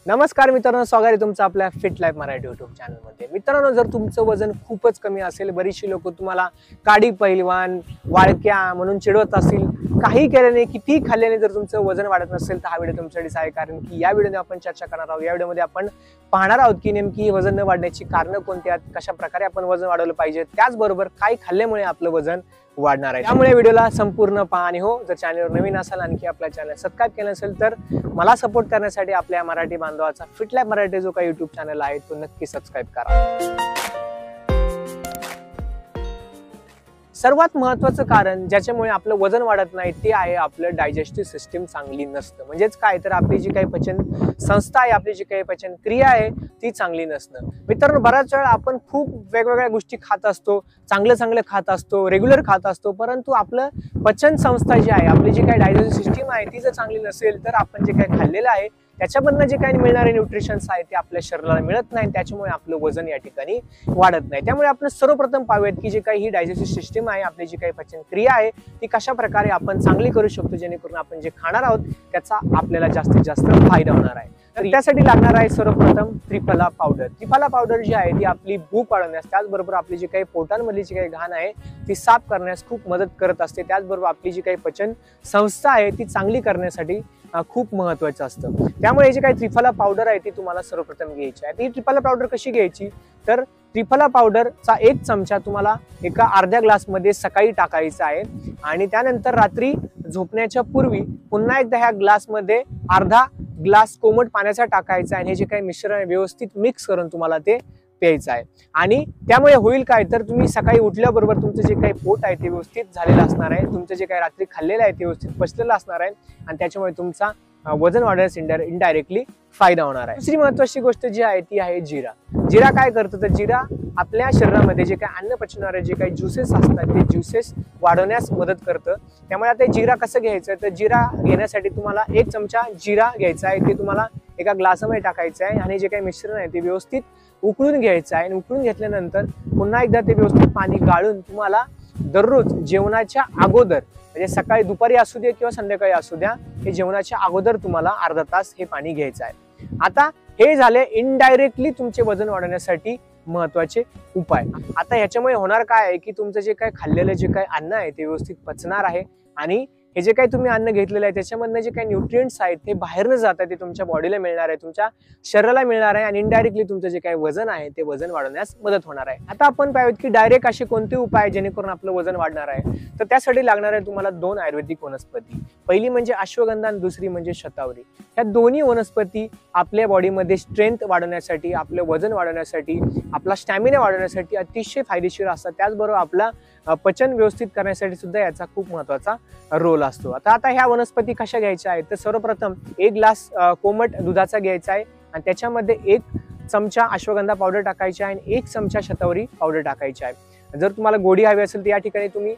नमस्कार मित्रांनो, स्वागत आहे तुमचं आपल्या फिट लाईफ मराठी यूट्यूब चॅनलमध्ये। मित्रांनो, जर तुमचं वजन खूपच कमी असेल, बरीचशी लोक तुम्हाला काडी पैलवान, वाळक्या म्हणून चिडवत असतील, काही केल्याने किती खाल्ल्याने जर तुमचं वजन वाढत नसेल तर हा व्हिडिओ तुमच्यासाठी आहे। कारण की या व्हिडिओने आपण चर्चा करणार आहोत। या व्हिडिओमध्ये आपण पाहणार आहोत की नेमकी वजन न वाढण्याची कारणं कोणती आहेत, कशा प्रकारे आपण वजन वाढवलं पाहिजे, त्याचबरोबर काय खाल्ल्यामुळे आपलं वजन वाढणार आहे। त्यामुळे व्हिडिओला संपूर्ण पहा। आणि हो, जर चॅनलवर नवीन असाल आणखी आपल्या चॅनल सबस्क्राइब केलं नसेल तर मला सपोर्ट करण्यासाठी आपल्या मराठी बांधवाचा फिट लाईफ मराठी जो काही यूट्यूब चॅनल आहे तो नक्की सबस्क्राइब करा। सर्वात महत्त्वाचं कारण ज्याच्यामुळे आपलं वजन वाढत नाही ते आहे आपलं डायजेस्टिव्ह सिस्टीम चांगली नसतं। म्हणजेच काय तर आपली जी काही पचन संस्था आहे, आपली जी काही पचन क्रिया आहे ती चांगली नसणं। मित्रांनो, बराच वेळा आपण खूप वेगवेगळ्या गोष्टी खात असतो, चांगलं खात असतो, रेग्युलर खात असतो, परंतु आपलं पचन संस्था जी आहे, आपली जी काही डायजेस्टिव्ह सिस्टीम आहे ती जर चांगली नसेल तर आपण जे काही खाल्लेलं आहे त्याच्यामधनं जे काही मिळणारे न्यूट्रिशन्स आहे ते आपल्या शरीराला मिळत नाही, त्याच्यामुळे आपलं वजन या ठिकाणी वाढत नाही। त्यामुळे आपण सर्वप्रथम पाहूयात की जे काही ही डायजेस्टिव्ह सिस्टीम आहे, आपली जी काही पचन क्रिया आहे ती कशा प्रकारे आपण चांगली करू शकतो, जेणेकरून आपण जे खाणार आहोत त्याचा आपल्याला जास्तीत जास्त फायदा होणार आहे। तर त्यासाठी लागणार आहे सर्वप्रथम त्रिफला पावडर। त्रिफला पावडर जी आहे ती आपली भूक वाढवण्यास, त्याचबरोबर आपली जी काही पोटांमधली जी काही घाण आहे ती साफ करण्यास खूप मदत करत असते। त्याचबरोबर आपली जी काही पचन संस्था आहे ती चांगली करण्यासाठी खूप महत्त्वाचं असतं। त्यामुळे जी काही त्रिफला पावडर आहे ती तुम्हाला सर्वप्रथम घ्यायची आहे। ही त्रिफला पावडर कशी घ्यायची तर त्रिफला पावडरचा 1 चमचा तुम्हाला एका अर्ध्या ग्लासमध्ये सकाळी टाकायचा आहे आणि त्यानंतर रात्री झोपण्याच्या पूर्वी पुन्हा एकदा ह्या ग्लासमध्ये अर्धा ग्लास कोमट पाण्याचा टाकायचा आहे आणि हे जे काही मिश्रण व्यवस्थित मिक्स करून तुम्हाला ते प्यायचं आहे। आणि त्यामुळे होईल काय तर तुम्ही सकाळी उठल्याबरोबर तुमचं जे काही पोट आहे ते व्यवस्थित झालेलं असणार आहे, तुमचं जे काही रात्री खाल्लेलं आहे ते व्यवस्थित पचलेलं असणार आहे आणि त्याच्यामुळे तुमचा वजन वाढण्यास इनडायरेक्टली फायदा होणार आहे। दुसरी महत्त्वाची गोष्ट जी आहे ती आहे जिरा। जिरा काय करतं तर जिरा आपल्या शरीरामध्ये जे काही अन्न पचवणारे जे काही ज्युसेस असतात ते ज्युसेस वाढवण्यास मदत करतं। त्यामुळे आता जिरा कसं घ्यायचं तर जिरा घेण्यासाठी तुम्हाला 1 चमचा जिरा घ्यायचा आहे, ते तुम्हाला एका ग्लासामध्ये टाकायचं आहे आणि जे काही मिश्रण आहे ते व्यवस्थित उकळून घ्यायचं आहे आणि उकळून घेतल्यानंतर पुन्हा एकदा ते व्यवस्थित पाणी गाळून तुम्हाला दररोज जेवणाच्या अगोदर, म्हणजे सकाळी दुपारी असू दे किंवा संध्याकाळी असू द्या, हे जेवणाच्या अगोदर तुम्हाला अर्धा तास हे पाणी घ्यायचं आहे। आता हे झाले इनडायरेक्टली तुमचे वजन वाढवण्यासाठी महत्त्वाचे उपाय। आता ह्याच्यामुळे होणार काय आहे की तुमचं जे काही खाल्लेलं जे काही अन्न आहे ते व्यवस्थित पचणार आहे आणि हे जे काही तुम्ही अन्न घेतलेलं आहे त्याच्यामधनं जे काही न्यूट्रिएंट्स आहेत ते बाहेर न जाता ते तुमच्या बॉडीला मिळणार आहे, तुमच्या शरीराला मिळणार आहे आणि इनडायरेक्टली तुमचं जे काही वजन आहे ते वजन वाढवण्यास मदत होणार आहे। आता आपण पाहूयात की डायरेक्ट असे कोणते उपाय जेणेकरून आपलं वजन वाढणार आहे। तर त्यासाठी लागणार आहे तुम्हाला 2 आयुर्वेदिक वनस्पती। पहिली म्हणजे अश्वगंधा आणि दुसरी म्हणजे शतावरी। ह्या दोन्ही वनस्पती आपल्या बॉडीमध्ये स्ट्रेंथ वाढवण्यासाठी, आपलं वजन वाढवण्यासाठी, आपला स्टॅमिना वाढवण्यासाठी अतिशय फायदेशीर असतात। त्याचबरोबर आपला पचन व्यवस्थित करण्यासाठी सुद्धा याचा खूप महत्त्वाचा रोल असतो। आता ह्या वनस्पती कशा घ्यायच्या आहेत तर सर्वप्रथम 1 ग्लास कोमट दुधाचा घ्यायचा आहे आणि त्याच्यामध्ये 1 चमचा अश्वगंधा पावडर टाकायची आहे आणि 1 चमचा शतावरी पावडर टाकायची आहे। जर तुम्हाला गोडी हवी असेल तर या ठिकाणी तुम्ही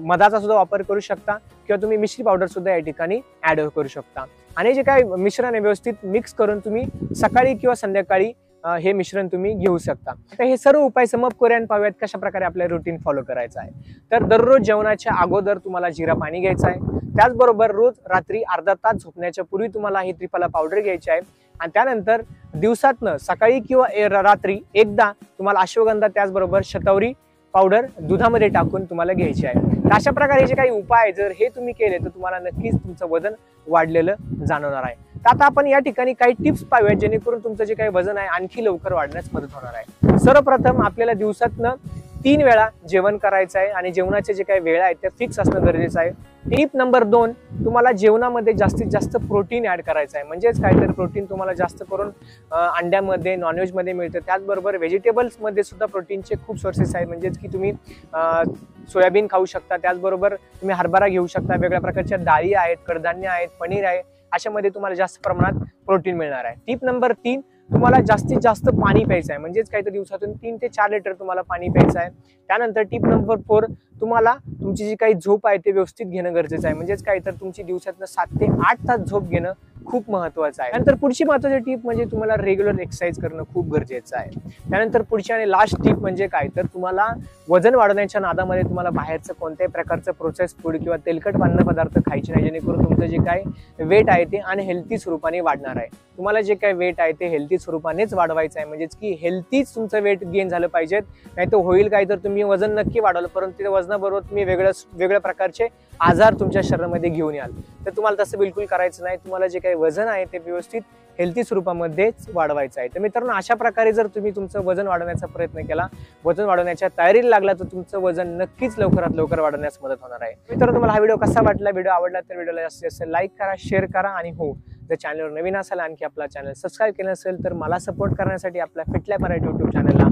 मधाचा सुद्धा वापर करू शकता किंवा तुम्ही मिश्री पावडर सुद्धा या ठिकाणी ऍड करू शकता आणि जे काही मिश्रण आहे व्यवस्थित मिक्स करून तुम्ही सकाळी किंवा संध्याकाळी हे मिश्रण तुम्ही घेऊ शकता। आता हे सर्व उपाय समप करून पाहूयात कशा प्रकारे आपल्याला रुटीन फॉलो करायचं आहे। तर दररोज जेवणाच्या अगोदर तुम्हाला जिरा पाणी घ्यायचं आहे, त्याचबरोबर रोज रात्री अर्धा तास झोपण्याच्या पूर्वी तुम्हाला ही त्रिफला पावडर घ्यायची आहे आणि त्यानंतर दिवसातनं सकाळी किंवा रात्री एकदा तुम्हाला अश्वगंधा त्याचबरोबर शतावरी पावडर दुधामध्ये टाकून तुम्हाला घ्यायची आहे। अशा प्रकारे जे काही उपाय जर हे तुम्ही केले तर तुम्हाला नक्कीच तुमचं वजन वाढलेलं जाणवणार आहे। तर आता आपण या ठिकाणी काही टिप्स पाहूयात जेणेकरून तुमचं जे काही वजन आहे आणखी लवकर वाढण्यास मदत होणार आहे। सर्वप्रथम आपल्याला दिवसातनं 3 वेळा जेवण करायचं आहे आणि जेवणाचे जे काही वेळा आहेत ते फिक्स असणं गरजेचं आहे। टिप नंबर 2, तुम्हाला जेवणामध्ये जास्तीत जास्त प्रोटीन ऍड करायचं आहे। म्हणजेच काय तर प्रोटीन तुम्हाला जास्त करून अंड्यामध्ये, नॉनव्हेजमध्ये मिळतं, त्याचबरोबर व्हेजिटेबल्समध्ये सुद्धा प्रोटीनचे खूप सोर्सेस आहेत। म्हणजेच की तुम्ही सोयाबीन खाऊ शकता, त्याचबरोबर तुम्ही हरभरा घेऊ शकता, वेगवेगळ्या प्रकारच्या डाळी आहेत, कडधान्य आहेत, पनीर आहे, अशामध्ये तुम्हाला जास्त प्रमाणात प्रोटीन मिळणार आहे। टिप नंबर 3, तुम्हाला जास्तीत जास्त पाणी प्यायचं आहे। म्हणजेच काय तर दिवसातून 3 ते 4 लिटर तुम्हाला पाणी प्यायचं आहे। त्यानंतर टिप नंबर 4, तुम्हाला तुमची जी काही झोप आहे ते व्यवस्थित घेणं गरजेचं आहे। म्हणजेच काय तर तुमची दिवसातनं 7 ते 8 तास झोप घेणं खूप महत्वाचं आहे. त्यानंतर पुढची महत्वाची टीप म्हणजे तुम्हाला रेग्युलर एक्सरसाइज करणं खूप गरजेचं आहे. त्यानंतर पुढची आणि लास्ट टीप म्हणजे काय तर तुम्हाला वजन वाढवण्याच्या नादामध्ये तुम्हाला बाहेरचं कोणत्याही प्रकारचं प्रोसेस फूड किंवा तेलकट अन्न पदार्थ खायचे नाही, जेणेकरून तुमचं जे काय वेट आहे ते अनहेल्थी स्वरूपाने वाढणार आहे. तुम्हाला जे काय वेट आहे ते हेल्थी स्वरूपानेच वाढवायचं आहे, म्हणजेच की हेल्थीच तुमचं वेट गेन झालं पाहिजे. नाही तर होईल काय तर तुम्ही वजन नक्की वाढवलं परंतु त्या वजनाबरोबर तुम्ही वेगळ्या प्रकारचे आजार तुमच्या शरीरामध्ये घेऊन याल. तर तुम्हाला तसं बिलकुल करायचं नाही. तुम्हाला जे काही वजन आहे ते व्यवस्थित हेल्थी स्वरूपामध्येच वाढवायचं आहे. तर मित्रांनो, अशा प्रकारे जर तुम्ही तुमचं वजन वाढवण्याचा प्रयत्न केला, वजन वाढवण्याच्या तयारीला लागला, तर तुमचं वजन नक्कीच लवकरात लवकर वाढवण्यास मदत होणार आहे. मित्रांनो, तुम्हाला हा व्हिडिओ कसा वाटला? व्हिडिओ आवडला तर व्हिडिओला जास्तीत जास्त लाईक करा, शेअर करा आणि हो, जर चॅनलवर नवीन असाल आणखी आपला चॅनल सबस्क्राईब केलं नसेल तर मला सपोर्ट करण्यासाठी आपल्या फिटलॅब मराठी यूट्यूब चॅनलला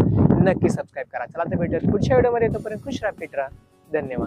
नक्की सबस्क्राईब करा. चला तर भेटूया पुढच्या व्हिडिओमध्ये. तोपर्यंत खुश राहा, फिट राहा. धन्यवाद.